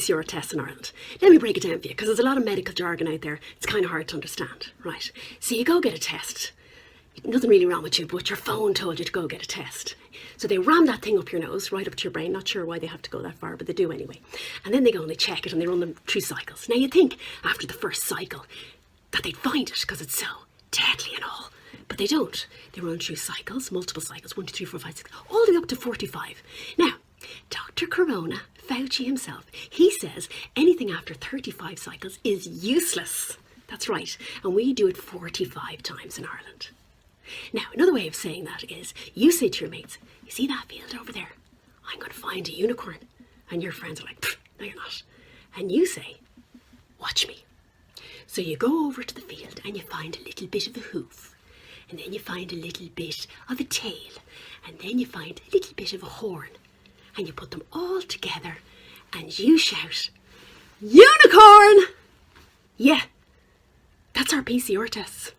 PCR tests in Ireland. Let me break it down for you, because there's a lot of medical jargon out there. It's kind of hard to understand, right? So you go get a test. Nothing really wrong with you, but your phone told you to go get a test. So they ram that thing up your nose, right up to your brain. Not sure why they have to go that far, but they do anyway. And then they go and they check it and they run them through cycles. Now you'd think after the first cycle that they'd find it because it's so deadly and all. But they don't. They run through cycles, multiple cycles, 1, 2, 3, 4, 5, 6, all the way up to 45. Now, Dr. Corona, Fauci himself, he says anything after 35 cycles is useless. That's right. And we do it 45 times in Ireland. Now, another way of saying that is you say to your mates, you see that field over there? I'm going to find a unicorn. And your friends are like, no, you're not. And you say, watch me. So you go over to the field and you find a little bit of a hoof. And then you find a little bit of a tail. And then you find a little bit of a horn. And you put them all together and you shout, unicorn! Yeah, that's our PCR tests.